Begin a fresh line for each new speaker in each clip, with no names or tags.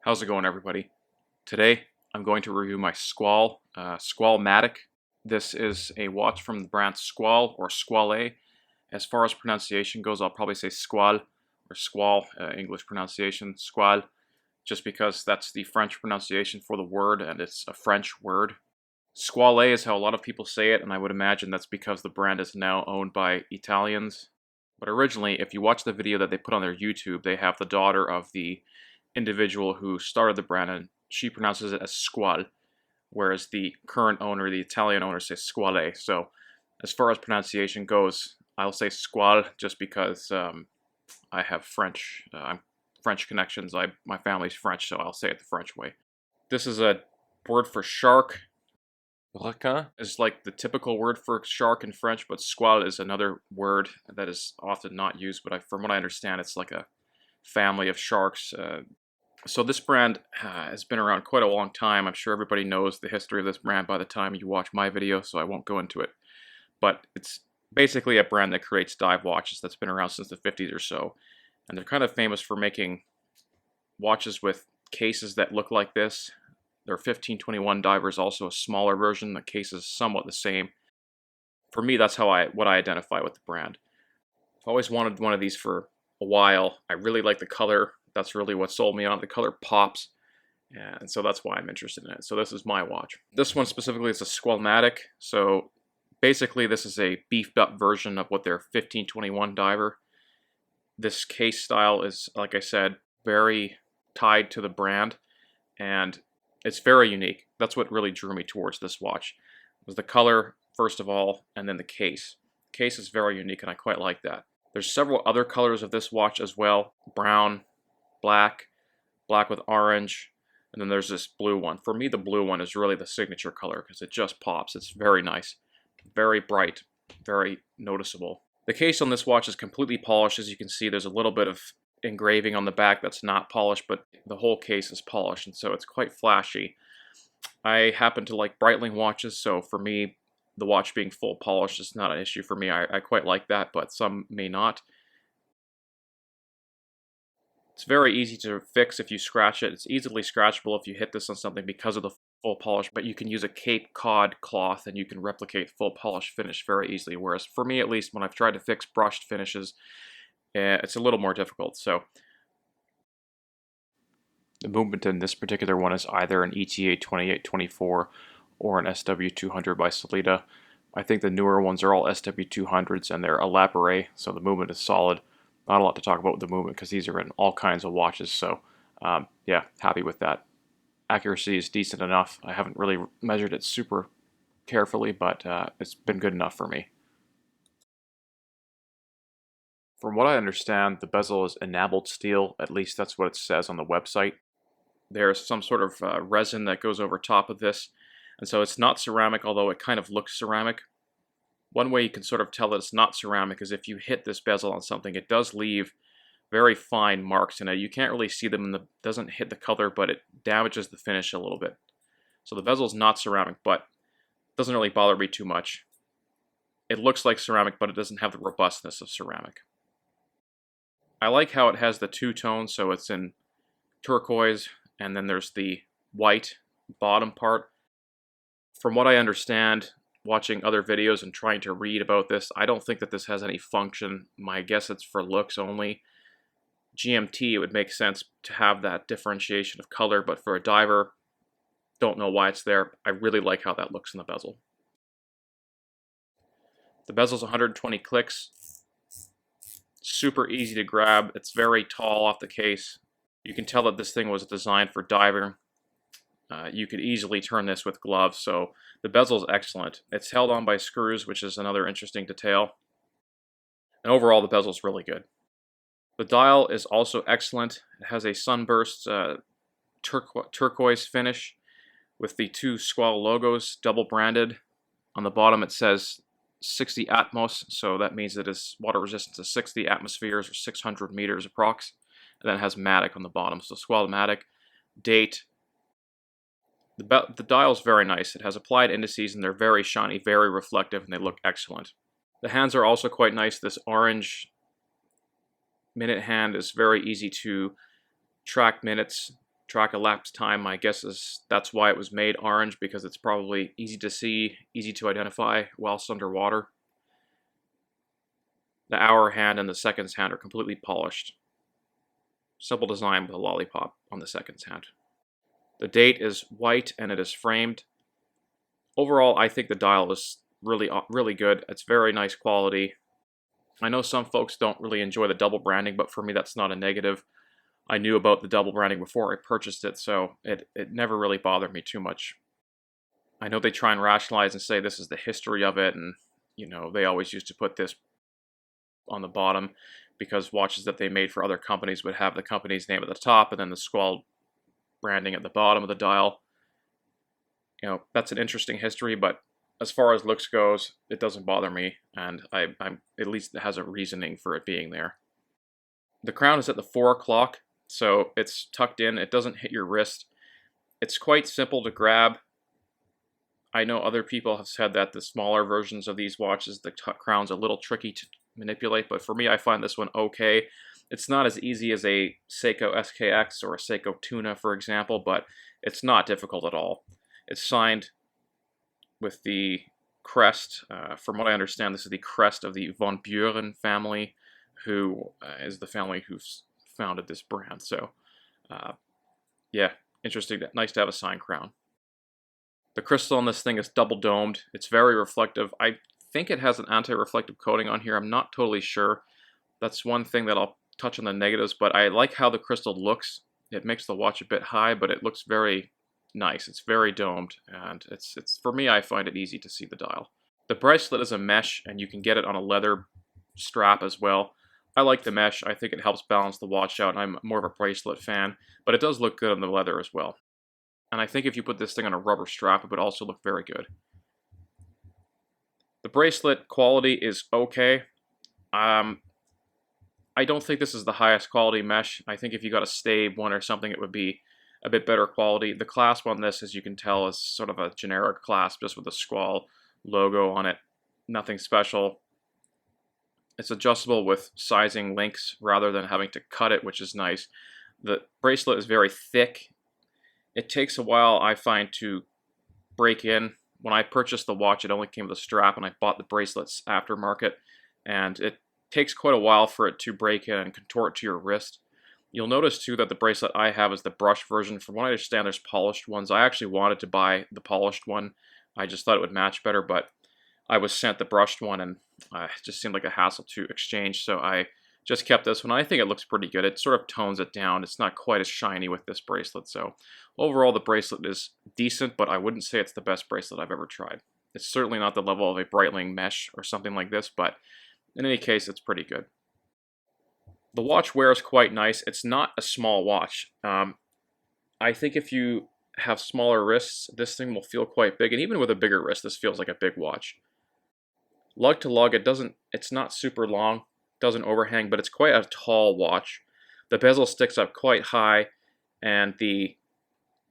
How's it going, everybody? Today I'm going to review my Squale Matic. This is a watch from the brand Squale or Squale. As far as pronunciation goes, I'll probably say Squale or Squale, English pronunciation, Squale, just because that's the French pronunciation for the word and it's a French word. Squale is how a lot of people say it, and I would imagine that's because the brand is now owned by Italians. But originally, if you watch the video that they put on their YouTube, they have the daughter of the individual who started the brand, and she pronounces it as Squale, whereas the current owner, the Italian owner, says Squale. So as far as pronunciation goes, I'll say Squale just because I have French connections. My family's French, so I'll say it the French way. This is a word for shark. Requin is like the typical word for shark in French, but squale is another word that is often not used, but from what I understand, it's like a family of sharks. So this brand has been around quite a long time. I'm sure everybody knows the history of this brand by the time you watch my video, so I won't go into it. But it's basically a brand that creates dive watches that's been around since the 50s or so. And they're kind of famous for making watches with cases that look like this. Their 1521 diver is also a smaller version. The case is somewhat the same. For me, that's what I identify with the brand. I've always wanted one of these for a while. I really like the color. That's really what sold me on it. The color pops, and so that's why I'm interested in it. So this is my watch. This one specifically is a Squale Matic. So basically, this is a beefed up version of what their 1521 diver. This case style is, like I said, very tied to the brand, and it's very unique. That's what really drew me towards this watch, was the color, first of all, and then the case. The case is very unique, and I quite like that. There's several other colors of this watch as well. Brown, black, black with orange, and then there's this blue one. For me, the blue one is really the signature color because it just pops. It's very nice, very bright, very noticeable. The case on this watch is completely polished. As you can see, there's a little bit of engraving on the back that's not polished, but the whole case is polished, and so it's quite flashy. I happen to like Breitling watches, so for me, the watch being full polished is not an issue for me. I quite like that, but some may not. It's very easy to fix if you scratch it. It's easily scratchable if you hit this on something because of the full polish, but you can use a Cape Cod cloth and you can replicate full polish finish very easily, whereas for me at least, when I've tried to fix brushed finishes, it's a little more difficult. So the movement in this particular one is either an ETA 2824 or an SW200 by Sellita. I think the newer ones are all SW200s and they're a Lapare, so the movement is solid. Not a lot to talk about with the movement because these are in all kinds of watches, so yeah, happy with that. Accuracy is decent enough. I haven't really measured it super carefully, but it's been good enough for me. From what I understand, the bezel is enameled steel, at least that's what it says on the website. There's some sort of resin that goes over top of this, and so it's not ceramic, although it kind of looks ceramic. One way you can sort of tell that it's not ceramic is if you hit this bezel on something, it does leave very fine marks in it. You can't really see them, and it doesn't hit the color, but it damages the finish a little bit. So the bezel is not ceramic, but it doesn't really bother me too much. It looks like ceramic, but it doesn't have the robustness of ceramic. I like how it has the two tones, so it's in turquoise, and then there's the white bottom part. From what I understand, watching other videos and trying to read about this, I don't think that this has any function. My guess it's for looks only. GMT, it would make sense to have that differentiation of color, but for a diver, don't know why it's there. I really like how that looks in the bezel. The bezel's 120 clicks. Super easy to grab. It's very tall off the case. You can tell that this thing was designed for diving. You could easily turn this with gloves, so the bezel is excellent. It's held on by screws, which is another interesting detail. And overall, the bezel is really good. The dial is also excellent. It has a sunburst turquoise finish with the two Squale logos double branded. On the bottom it says 60 Atmos, so that means it is water resistant to 60 atmospheres or 600 meters approx. And then it has Matic on the bottom, so Squale Matic, date. The dial is very nice. It has applied indices and they're very shiny, very reflective, and they look excellent. The hands are also quite nice. This orange minute hand is very easy to track minutes. track elapsed time. My guess is that's why it was made orange, because it's probably easy to see, easy to identify whilst underwater. The hour hand and the seconds hand are completely polished. Simple design with a lollipop on the seconds hand. The date is white and it is framed. Overall, I think the dial is really good. It's very nice quality. I know some folks don't really enjoy the double branding, but for me that's not a negative. I knew about the double branding before I purchased it, so it never really bothered me too much. I know they try and rationalize and say this is the history of it, and you know, they always used to put this on the bottom because watches that they made for other companies would have the company's name at the top and then the Squale branding at the bottom of the dial. You know, that's an interesting history, but as far as looks goes, it doesn't bother me, and I'm at least it has a reasoning for it being there. The crown is at the 4 o'clock, so it's tucked in. It doesn't hit your wrist. It's quite simple to grab. I know other people have said that the smaller versions of these watches, the crown's a little tricky to manipulate, but for me, I find this one okay. It's not as easy as a Seiko SKX or a Seiko Tuna, for example, but it's not difficult at all. It's signed with the crest. From what I understand, this is the crest of the von Buren family, who is the family who's founded this brand. So, yeah, interesting. Nice to have a signed crown. The crystal on this thing is double domed. It's very reflective. I think it has an anti-reflective coating on here. I'm not totally sure. That's one thing that I'll touch on the negatives, but I like how the crystal looks. It makes the watch a bit high, but it looks very nice. It's very domed, and it's for me, I find it easy to see the dial. The bracelet is a mesh, and you can get it on a leather strap as well. I like the mesh. I think it helps balance the watch out, and I'm more of a bracelet fan, but it does look good on the leather as well. And I think if you put this thing on a rubber strap, it would also look very good. The bracelet quality is okay. I don't think this is the highest quality mesh. I think if you got a Stabe one or something, it would be a bit better quality. The clasp on this, as you can tell, is sort of a generic clasp, just with a Squale logo on it. Nothing special. It's adjustable with sizing links rather than having to cut it, which is nice. The bracelet is very thick. It takes a while, I find, to break in. When I purchased the watch, it only came with a strap, and I bought the bracelets aftermarket, and it takes quite a while for it to break in and contort to your wrist. You'll notice too that the bracelet I have is the brushed version. From what I understand, there's polished ones. I actually wanted to buy the polished one. I just thought it would match better, but I was sent the brushed one, and it just seemed like a hassle to exchange, so I just kept this one. I think it looks pretty good. It sort of tones it down. It's not quite as shiny with this bracelet, so overall the bracelet is decent, but I wouldn't say it's the best bracelet I've ever tried. It's certainly not the level of a Breitling mesh or something like this, but in any case, it's pretty good. The watch wears quite nice. It's not a small watch. I think if you have smaller wrists, this thing will feel quite big, and even with a bigger wrist, this feels like a big watch. Lug to lug, it's not super long, doesn't overhang, but it's quite a tall watch. The bezel sticks up quite high, and the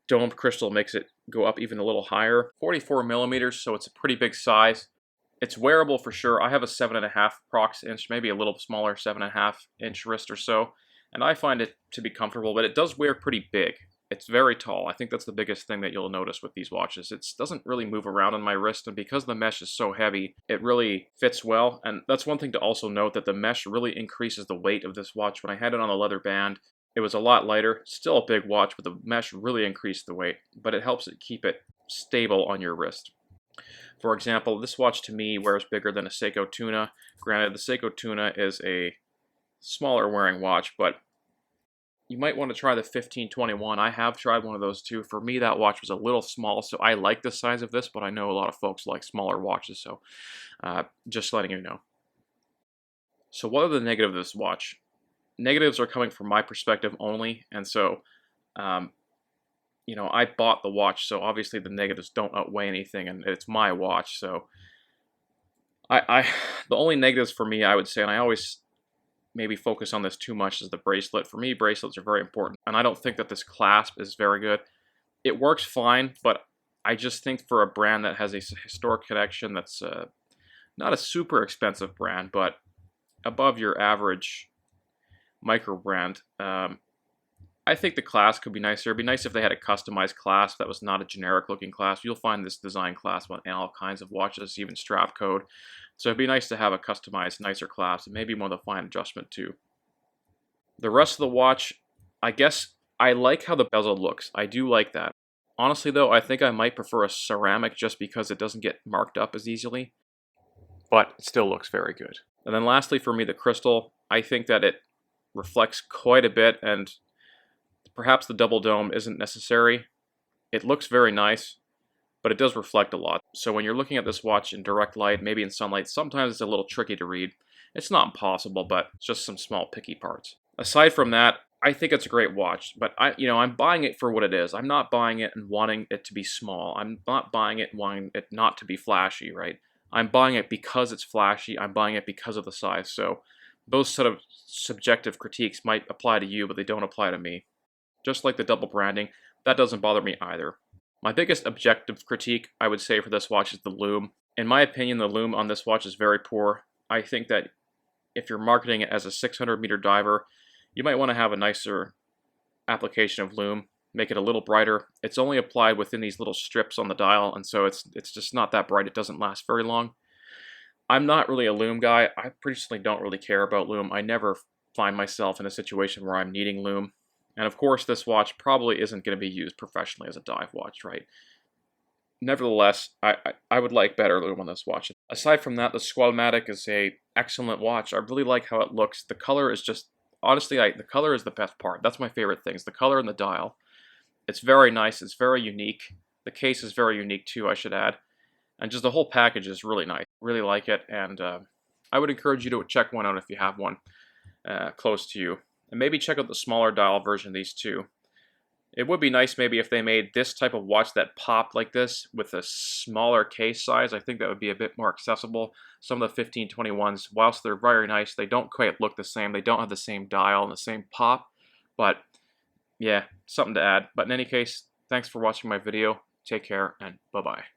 domed crystal makes it go up even a little higher. 44 millimeters, so it's a pretty big size. It's wearable for sure. I have a 7.5 prox inch, maybe a little smaller 7.5 inch wrist or so, and I find it to be comfortable, but it does wear pretty big. It's very tall. I think that's the biggest thing that you'll notice with these watches. It doesn't really move around on my wrist, and because the mesh is so heavy, it really fits well. And that's one thing to also note, that the mesh really increases the weight of this watch. When I had it on a leather band, it was a lot lighter. Still a big watch, but the mesh really increased the weight, but it helps it keep it stable on your wrist. For example, this watch to me wears bigger than a Seiko Tuna. Granted, the Seiko Tuna is a smaller wearing watch, but you might want to try the 1521. I have tried one of those too. For me, that watch was a little small, so I like the size of this, but I know a lot of folks like smaller watches, so just letting you know. So what are the negatives of this watch? Negatives are coming from my perspective only, and so, you know, I bought the watch, so obviously the negatives don't outweigh anything, and it's my watch, so the only negatives for me, I would say, and I always maybe focus on this too much, is the bracelet. For me, bracelets are very important, and I don't think that this clasp is very good. It works fine, but I just think for a brand that has a historic connection, that's not a super expensive brand, but above your average micro brand, I think the clasp could be nicer. It'd be nice if they had a customized clasp that was not a generic looking clasp. You'll find this design clasp on all kinds of watches, even strap code. So it'd be nice to have a customized, nicer clasp, and maybe one with a fine adjustment too. The rest of the watch, I guess I like how the bezel looks. I do like that. Honestly though, I think I might prefer a ceramic just because it doesn't get marked up as easily. But it still looks very good. And then lastly for me, the crystal. I think that it reflects quite a bit, and perhaps the double dome isn't necessary. It looks very nice, but it does reflect a lot. So when you're looking at this watch in direct light, maybe in sunlight, sometimes it's a little tricky to read. It's not impossible, but just some small picky parts. Aside from that, I think it's a great watch, but I'm buying it for what it is. I'm not buying it and wanting it to be small. I'm not buying it and wanting it not to be flashy, right? I'm buying it because it's flashy. I'm buying it because of the size. So those sort of subjective critiques might apply to you, but they don't apply to me. Just like the double branding, that doesn't bother me either. My biggest objective critique, I would say, for this watch is the lume. In my opinion, the lume on this watch is very poor. I think that if you're marketing it as a 600-meter diver, you might want to have a nicer application of lume, make it a little brighter. It's only applied within these little strips on the dial, and so it's just not that bright. It doesn't last very long. I'm not really a lume guy. I personally don't really care about lume. I never find myself in a situation where I'm needing lume. And of course, this watch probably isn't going to be used professionally as a dive watch, right? Nevertheless, I would like better lume on this watch. Aside from that, the Squale Matic is a excellent watch. I really like how it looks. The color is just, honestly, the color is the best part. That's my favorite thing, is the color and the dial. It's very nice. It's very unique. The case is very unique too, I should add. And just the whole package is really nice. Really like it, and I would encourage you to check one out if you have one close to you. And maybe check out the smaller dial version of these too. It would be nice maybe if they made this type of watch that popped like this with a smaller case size. I think that would be a bit more accessible. Some of the 1521s, whilst they're very nice, they don't quite look the same. They don't have the same dial and the same pop. But yeah, something to add. But in any case, thanks for watching my video. Take care and bye-bye.